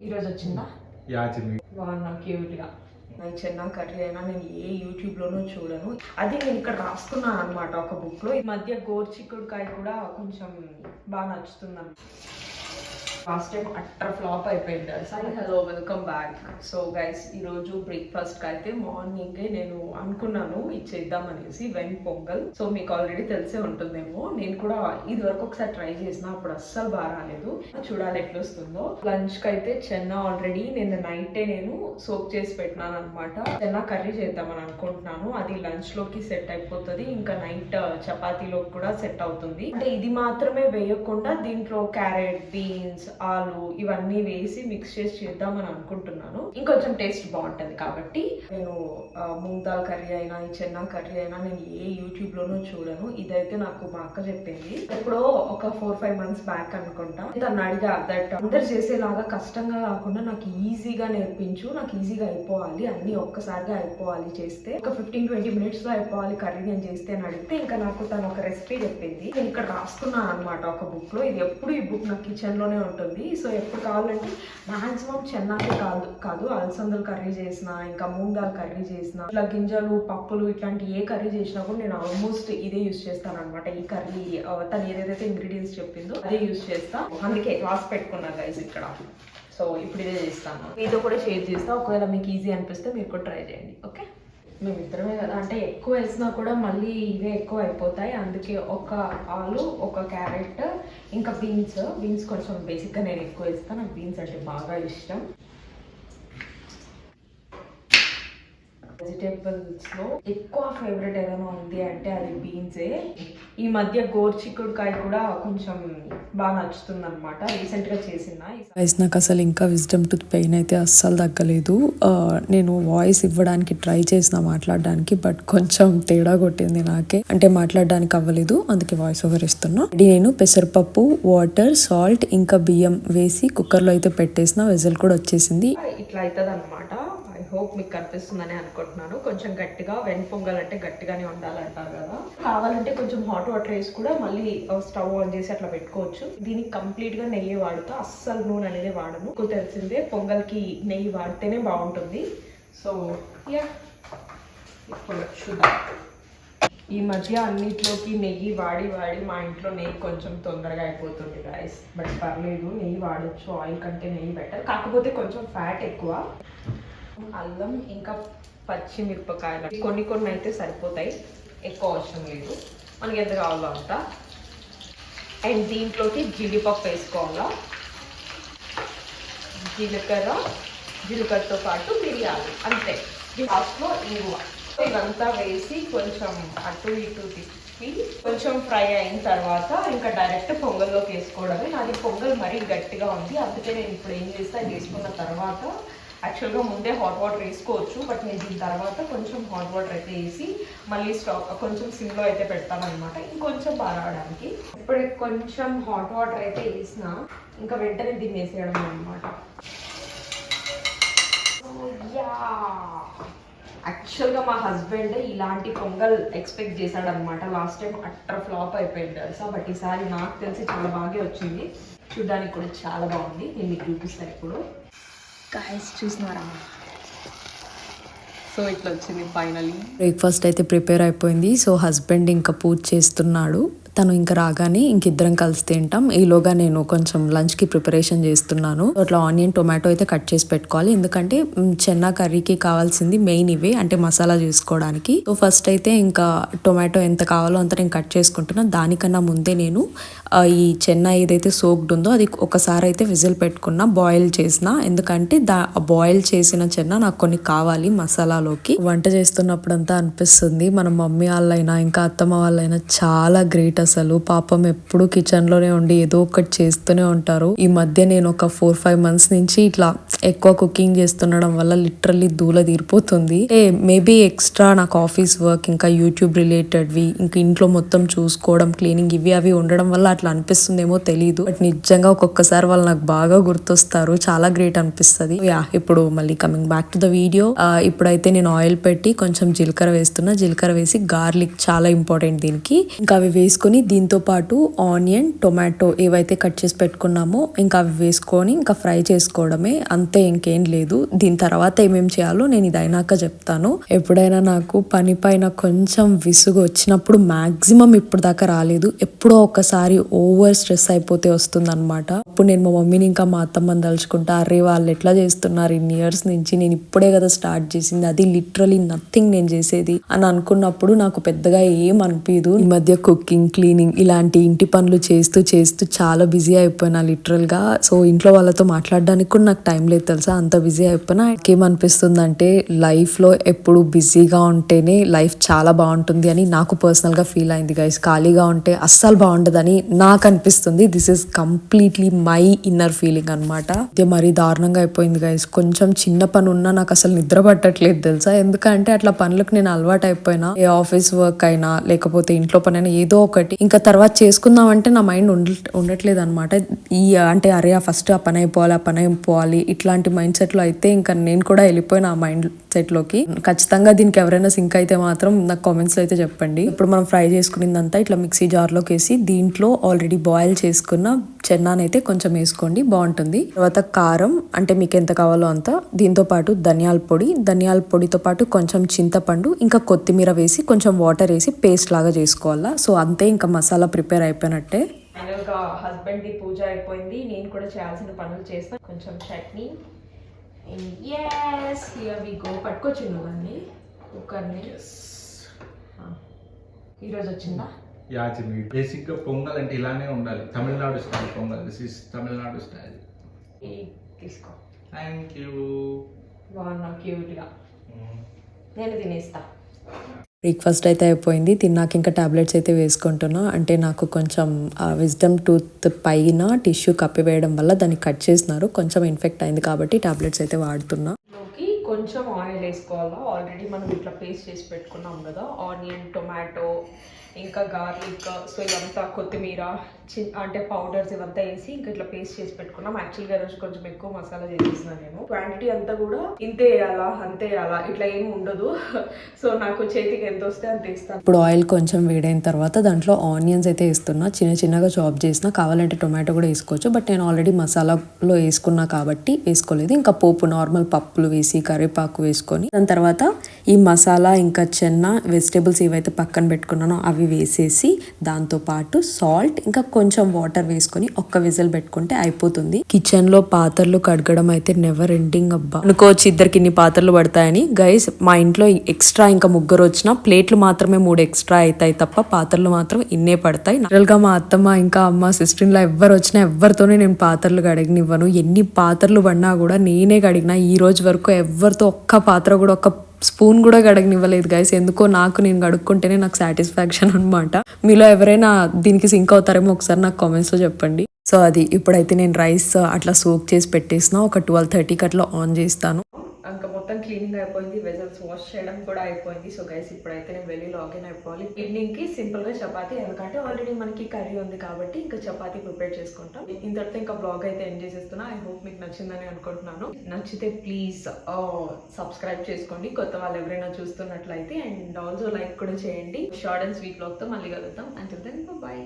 ఈరోజు వచ్చిందా? బాగున్నా, క్యూట్గా. చెన్నా కర్రీ అయినా నేను ఏ యూట్యూబ్లోనూ చూడను. అది నేను ఇక్కడ రాసుకున్నాను అనమాట ఒక బుక్లో. ఈ మధ్య గోర్చిక్కుడుకాయ కూడా కొంచెం బాగా నచ్చుతుంది. లాస్ట్ టైం అట్టర్ ఫ్లాప్ అయిపోయింది. Hello, welcome back. So guys, ఈరోజు బ్రేక్ఫాస్ట్కి అయితే మార్నింగే నేను అనుకున్నాను ఇది చేద్దామనేసి వెన్ పొంగల్. సో మీకు ఆల్రెడీ తెలిసే ఉంటుందేమో, నేను కూడా ఇది వరకు ఒకసారి ట్రై చేసిన, అప్పుడు అస్సలు బాగా రాలేదు. చూడాలి ఎట్లా వస్తుందో. లంచ్కి అయితే చెన్నా ఆల్రెడీ నిన్న నైటే నేను సోక్ చేసి పెట్టినాను అనమాట. చెన్నా కర్రీ చేద్దామని అనుకుంటున్నాను. అది లంచ్ లోకి సెట్ అయిపోతుంది, ఇంకా నైట్ చపాతీలోకి కూడా సెట్ అవుతుంది. అంటే ఇది మాత్రమే వేయకుండా దీంట్లో క్యారెట్, బీన్స్, ఆలు ఇవన్నీ వేసి మిక్స్ చేసి చేద్దామని అనుకుంటున్నాను. ఇంకొంచెం టేస్ట్ బాగుంటుంది కాబట్టి. నేను మూంగ్ దాల్ కర్రీ అయినా ఈ చెన్నా కర్రీ అయినా నేను ఏ యూట్యూబ్ లోనూ చూడను. ఇదైతే నాకు మా అక్క చెప్పింది ఎప్పుడో ఒక 4-5 months బ్యాక్ అనుకుంటా. తను అడిగా దట్ అందరు చేసేలాగా కష్టంగా కాకుండా నాకు ఈజీగా నేర్పించు, నాకు ఈజీగా అయిపోవాలి, అన్ని ఒక్కసారిగా అయిపోవాలి, చేస్తే ఒక 15-20 minutes లో అయిపోవాలి కర్రీ నేను చేస్తే అని అడిగితే ఇంకా నాకు తను ఒక రెసిపీ చెప్పింది. నేను ఇక్కడ రాసుకున్నాను అనమాట ఒక బుక్ లో. ఇది ఎప్పుడు ఈ బుక్ నా కిచెన్ లోనే ఉంటుంది. సో ఎప్పుడు కావాలంటే మాక్సిమం చెన్నాకి కాదు అలసందలు కర్రీ చేసిన, ఇంకా మూంగ్ దాల్ కర్రీ చేసిన, ఇట్లా గింజలు, పప్పులు ఇట్లాంటి ఏ కర్రీ చేసినా కూడా నేను ఆల్మోస్ట్ ఇదే యూజ్ చేస్తాను అనమాట. ఈ కర్రీ తను ఏదైతే ఇంగ్రీడియంట్స్ చెప్పిందో అదే యూజ్ చేస్తా. అందుకే రాసి పెట్టుకున్నా గైస్ ఇక్కడ. సో ఇప్పుడు ఇదే చేస్తాను, మీతో కూడా షేర్ చేస్తా. ఒకవేళ మీకు ఈజీ అనిపిస్తే మీరు కూడా ట్రై చేయండి. ఓకే, మేమిద్దరమే కదా, అంటే ఎక్కువ వేసినా కూడా మళ్ళీ ఇవే ఎక్కువ అయిపోతాయి. అందుకే ఒక ఆలు, ఒక క్యారెట్, ఇంకా బీన్స్ కొంచెం బేసిక్గా నేను ఎక్కువ వేస్తాను. నాకు బీన్స్ అంటే బాగా ఇష్టం. వెజిటేబుల్స్లో ఎక్కువ ఫేవరెట్ ఏదైనా ఉంది అంటే అది బీన్సే. ఈ మధ్య గోర్చిక్కుడుకాయ కూడా కొంచెం బాగా నచ్చుతుంది అనమాట. రీసెంట్గా చేసిన నాకు అసలు ఇంకా విజ్డమ్ టుత్ పెయిన్ అయితే అస్సలు తగ్గలేదు. నేను వాయిస్ ఇవ్వడానికి ట్రై చేసిన మాట్లాడడానికి, బట్ కొంచెం తేడా కొట్టింది నాకే, అంటే మాట్లాడడానికి అవ్వలేదు. అందుకే వాయిస్ ఓవర్ ఇస్తున్నా. నేను పెసరపప్పు, వాటర్, సాల్ట్ ఇంకా బియ్యం వేసి కుక్కర్లో అయితే పెట్టేసిన. వెజల్ కూడా వచ్చేసింది. ఇట్లా అవుతుంది అనమాట. ఐ హోప్ మీకు కనిపిస్తుందని అనుకుంటున్నాను. కొంచెం గట్టిగా, వెన్ పొంగల్ అంటే గట్టిగానే ఉండాలంటారు కదా. కావాలంటే కొంచెం హాట్ వాటర్ వేసి కూడా మళ్ళీ స్టవ్ ఆన్ చేసి అట్లా పెట్టుకోవచ్చు. దీనికి కంప్లీట్ గా నెయ్యి వాడుతా, అస్సలు నూనె అనేది వాడను. మీకు తెలిసిందే పొంగల్కి నెయ్యి వాడితేనే బాగుంటుంది. సో యా, ఇప్పుడు చూద్దాం. ఈ మధ్య అన్నిట్లోకి నెయ్యి వాడి మా ఇంట్లో నెయ్యి కొంచెం తొందరగా అయిపోతుంది గాయస్. బట్ పర్లేదు, నెయ్యి వాడచ్చు. ఆయిల్ కంటే నెయ్యి బెటర్, కాకపోతే కొంచెం ఫ్యాట్ ఎక్కువ. అల్లం ఇంకా పచ్చిమిరపకాయలు కొన్ని అయితే సరిపోతాయి, ఎక్కువ అవసరం లేదు, మనకి ఎంత కావాలో అంత. అండ్ దీంట్లోకి జీడిపప్పు వేసుకోవాలా, జీలకర్రతో పాటు మిరియాలు, అంతే. లాస్ట్లో ఇంగువ. ఇదంతా వేసి కొంచెం అటు ఇటు తిప్పి కొంచెం ఫ్రై అయిన తర్వాత ఇంకా డైరెక్ట్ పొంగల్లోకి వేసుకోవడమే. నాది పొంగల్ మరీ గట్టిగా ఉంది, అందుకే నేను ఇప్పుడు ఏం చేస్తా, వేసుకున్న తర్వాత యాక్చువల్గా ముందే హాట్ వాటర్ వేసుకోవచ్చు, బట్ నేను దీని తర్వాత కొంచెం హాట్ వాటర్ అయితే వేసి మళ్ళీ స్టవ్ కొంచెం సిమ్లో అయితే పెడతామన్నమాట, ఇంకొంచెం బాగా రావడానికి. ఇప్పుడు కొంచెం హాట్ వాటర్ అయితే వేసిన ఇంకా వెంటనే దీన్ని వేసేయడం అనమాట. యాక్చువల్గా మా హస్బెండ్ ఇలాంటి పొంగల్ ఎక్స్పెక్ట్ చేశాడనమాట. లాస్ట్ టైం అట్టర్ ఫ్లాప్ అయిపోయింది తెలుసా, బట్ ఈసారి నాకు తెలిసి చాలా బాగా వచ్చింది. చూడడానికి కూడా చాలా బాగుంది. నేను మీకు చూపిస్తాను ఇప్పుడు. గాయ్స్ చూసినారా, సో ఇట్లా వచ్చింది ఫైనలీ. బ్రేక్ఫాస్ట్ అయితే ప్రిపేర్ అయిపోయింది. సో హస్బెండ్ ఇంకా పూజ చేస్తున్నాడు. తను ఇంకా రాగానే ఇంకిద్దరం కలిసి తింటాం. ఈలోగా నేను కొంచెం లంచ్కి ప్రిపరేషన్ చేస్తున్నాను. అట్లా ఆనియన్, టొమాటో అయితే కట్ చేసి పెట్టుకోవాలి, ఎందుకంటే చెన్నా కర్రీకి కావాల్సింది మెయిన్ ఇవే, అంటే మసాలా చేసుకోవడానికి. సో ఫస్ట్ అయితే ఇంకా టొమాటో ఎంత కావాలో అంత నేను కట్ చేసుకుంటున్నాను. దానికన్నా ముందే నేను ఈ చెన్నా ఏదైతే సోక్డ్ ఉందో అది ఒకసారి అయితే విజిల్ పెట్టుకున్నా, బాయిల్ చేసిన. ఎందుకంటే బాయిల్ చేసిన చెన్నా నాకు కొన్ని కావాలి మసాలాలోకి. వంట చేస్తున్నప్పుడంతా అనిపిస్తుంది మన మమ్మీ వాళ్ళైనా ఇంకా అత్తమ్మ వాళ్ళైనా చాలా గ్రేట్ అసలు. పాపం ఎప్పుడు కిచెన్ లోనే ఉండి ఏదో ఒకటి చేస్తూనే ఉంటారు. ఈ మధ్య నేను ఒక 4-5 months నుంచి ఇట్లా ఎక్కువ కుకింగ్ చేస్తుండడం వల్ల లిటరల్లీ దూల తీరిపోతుంది. మేబీ ఎక్స్ట్రా నాకు ఆఫీస్ వర్క్ ఇంకా యూట్యూబ్ రిలేటెడ్వి ఇంకా ఇంట్లో మొత్తం చూసుకోవడం, క్లీనింగ్ ఇవి అవి ఉండడం వల్ల అట్లా అనిపిస్తుందేమో తెలియదు. బట్ నిజంగా ఒక్కొక్కసారి వాళ్ళు నాకు బాగా గుర్తొస్తారు. చాలా గ్రేట్ అనిపిస్తుంది. ఇప్పుడు మళ్ళీ coming back to the video. ఇప్పుడైతే నేను ఆయిల్ పెట్టి కొంచెం జీలకర్ర వేస్తున్నా. జీలకర్ర వేసి గార్లిక్ చాలా ఇంపార్టెంట్ దీనికి. ఇంకా అవి వేసుకుని వేసుకుని దీంతో పాటు ఆనియన్ టొమాటో ఏవైతే కట్ చేసి పెట్టుకున్నామో ఇంకా అవి వేసుకొని ఇంకా ఫ్రై చేసుకోవడమే, అంతే, ఇంకేం లేదు. దీని తర్వాత ఏమేమి చేయాలో నేను ఇది అయినాక చెప్తాను. ఎప్పుడైనా నాకు పని పైన కొంచెం విసుగు వచ్చినప్పుడు మాక్సిమం ఇప్పుడు దాకా రాలేదు, ఎప్పుడో ఒకసారి ఓవర్ స్ట్రెస్ అయిపోతే వస్తుంది అనమాట. అప్పుడు నేను మా మమ్మీని ఇంకా మా అత్తమ్మని తలుచుకుంటా, అరే వాళ్ళు ఎట్లా చేస్తున్నారు ఇన్ని ఇయర్స్ నుంచి, నేను ఇప్పుడే కదా స్టార్ట్ చేసింది, అది లిటరలీ నథింగ్ నేను చేసేది అని అనుకున్నప్పుడు నాకు పెద్దగా ఏం అనిపించదు. ఈ మధ్య కుకింగ్, క్లీనింగ్ ఇలాంటి ఇంటి పనులు చేస్తూ చేస్తూ చాలా బిజీ అయిపోయినా లిటరల్ గా. సో ఇంట్లో వాళ్ళతో మాట్లాడడానికి కూడా నాకు టైం లేదు తెలుసా, అంత బిజీ అయిపోయినా. నాకేమనిపిస్తుంది అంటే లైఫ్ లో ఎప్పుడు బిజీగా ఉంటేనే లైఫ్ చాలా బాగుంటుంది అని నాకు పర్సనల్ గా ఫీల్ అయింది గైస్. ఖాళీగా ఉంటే అస్సలు బాగుండదని నాకు అనిపిస్తుంది. This is completely my inner feeling అనమాట. ఇది మరీ దారుణంగా అయిపోయింది గైస్. కొంచెం చిన్న పని ఉన్నా నాకు అసలు నిద్ర పట్టట్లేదు తెలుసా, ఎందుకంటే అట్లా పనులకు నేను అలవాటు అయిపోయినా. ఏ ఆఫీస్ వర్క్ అయినా లేకపోతే ఇంట్లో పని అయినా ఏదో ఒకటి ఇంకా తర్వాత చేసుకుందాం అంటే నా మైండ్ ఉండట్లేదు అనమాట. అంటే అరే ఫస్ట్ ఆ పని అయిపోవాలి ఇట్లాంటి మైండ్ సెట్ లో అయితే ఇంకా నేను కూడా వెళ్ళిపోయిన ఆ మైండ్ సెట్ లోకి. ఖచ్చితంగా దీనికి ఎవరైనా సింక్ అయితే మాత్రం నాకు కామెంట్స్ లో అయితే చెప్పండి. ఇప్పుడు మనం ఫ్రై చేసుకునేదంతా ఇట్లా మిక్సీ జార్ లోకి వేసి దీంట్లో ఆల్రెడీ బాయిల్ చేసుకున్న చెన్నానైతే కొంచెం వేసుకోండి, బాగుంటుంది. తర్వాత కారం అంటే మీకు ఎంత కావాలో అంత, దీంతో పాటు ధనియాల పొడితో పాటు కొంచెం చింతపండు ఇంకా కొత్తిమీర వేసి కొంచెం వాటర్ వేసి పేస్ట్ లాగా చేసుకోవాలా. సో అంతే, ఇంకా మసాలా ప్రిపేర్ అయిపోయినట్టే. ఫైనల్గా హస్బెండ్ ది పూజ అయిపోయింది, నేను కూడా చేయాల్సిన పనులు చేస్తాను. కొంచెం chutney, yes here we go. పట్టుకొచ్చిండు దాన్ని కుక్కర్ని, ఈరోజు వచ్చిందా? యాచమి బేసిక్ గా పొంగల్ అంటే ఇలానే ఉండాలి, Tamil Nadu style Pongal. This is Tamil Nadu style. తీసుకో. Thank you. బాగున్నా క్యూట్ గా, నేను తినేస్తా. బ్రేక్ఫాస్ట్ అయితే అయిపోయింది, తిన్నాక ఇంకా టాబ్లెట్స్ అయితే వేసుకుంటున్నా. అంటే నాకు కొంచెం విజ్డమ్ టూత్ పైన టిష్యూ కప్పివేయడం వల్ల దాన్ని కట్ చేసినారు, కొంచెం ఇన్ఫెక్ట్ అయింది కాబట్టి టాబ్లెట్స్ అయితే వాడుతున్నా. కొంచెం ఆయిల్ వేసుకోవాలా. ఆల్రెడీ మనం ఇట్లా పేస్ట్ చేసి పెట్టుకున్నాం కదా, ఆనియన్, టొమాటో ఇంకా గార్లిక్, సో ఇవంతా కొత్తిమీర అంటే పౌడర్స్ ఇవంతా వేసి ఇంకా ఇట్లా పేస్ట్ చేసి పెట్టుకున్నాం. యాక్చువల్గా రోజు కొంచెం ఎక్కువ మసాలా చేసేసిన నేను. క్వాంటిటీ అంతా కూడా ఇంతే వేయాలా అంతే వేయాలా ఇట్లా ఏమి ఉండదు. సో నాకు చేతికి ఎంత వస్తే అంత వేస్తాను. ఇప్పుడు ఆయిల్ కొంచెం వేడైన తర్వాత దాంట్లో ఆనియన్స్ అయితే వేస్తున్నా, చిన్నగా చాప్ చేసిన. కావాలంటే టొమాటో కూడా వేసుకోవచ్చు, బట్ నేను ఆల్రెడీ మసాలాలో వేసుకున్నా కాబట్టి వేసుకోలేదు. ఇంకా పోపు నార్మల్ పప్పులు వేసి కరివేపాకు వేసుకొని దాని తర్వాత ఈ మసాలా ఇంకా చెన్న వెజిటేబుల్స్ ఏవైతే పక్కన పెట్టుకున్నానో అవి వేసేసి దాంతో పాటు సాల్ట్ ఇంకా కొంచెం వాటర్ వేసుకొని ఒక్క విజిల్ పెట్టుకుంటే అయిపోతుంది. కిచెన్ లో పాత్రలు కడగడం అయితే నెవర్ ఎండింగ్ అబ్బా. అనుకోవచ్చు ఇద్దరికి ఇన్ని పాత్రలు పడతాయని. గైస్ మా ఇంట్లో ఎక్స్ట్రా ఇంకా ముగ్గురు వచ్చినా ప్లేట్లు మాత్రమే 3 ఎక్స్ట్రా అవుతాయి తప్ప పాత్రలు మాత్రం ఇన్నే పడతాయి. నార్మల్ గా మా అత్తమ్మ ఇంకా అమ్మ సిస్టర్ ఇన్ లా ఎవరు వచ్చినా ఎవరితోనే నేను పాత్రలు కడగనివ్వను. ఎన్ని పాత్రలు పడినా కూడా నేనే కడిగినా. ఈ రోజు వరకు ఎవరితో ఒక్క పాత్ర కూడా ఒక్క స్పూన్ కూడా కడగనివ్వలేదు గైస్. ఎందుకో నేను కడుక్కుంటేనే నాకు సాటిస్ఫాక్షన్ అనమాట. మీలో ఎవరైనా దీనికి సింక్ అవుతారేమో ఒకసారి నాకు కామెంట్స్ లో చెప్పండి. సో అది ఇప్పుడైతే నేను రైస్ అట్లా సోక్ చేసి పెట్టేసిన, ఒక 12:30కి అట్లా ఆన్ చేస్తాను. ఇంకా మొత్తం క్లీనింగ్ అయిపోయింది, వెజల్స్ వాష్ చేయడం కూడా అయిపోయింది. సో గైస్ ఇప్పుడైతే నేను వెళ్ళి లాగిన్ అయిపోవాలి. ఈవినింగ్ కి సింపుల్ గా చపాతీ, ఎందుకంటే ఆల్రెడీ మనకి కర్రీ ఉంది కాబట్టి ఇంకా చపాతీ ప్రిపేర్ చేసుకుంటాం. ఇంతటితో ఇంకా బ్లాగ్ అయితే ఎండ్ చేసేస్తున్నా. ఐ హోప్ మీకు నచ్చిందని అనుకుంటున్నాను. నచ్చితే ప్లీజ్ సబ్స్క్రైబ్ చేసుకోండి కొత్త వాళ్ళు ఎవరైనా చూస్తున్నట్లయితే, అండ్ ఆల్సో లైక్ కూడా చేయండి. షార్ట్ అండ్ స్వీట్ బ్లాగ్ తో మళ్ళీ కలుద్దాం. Until then by.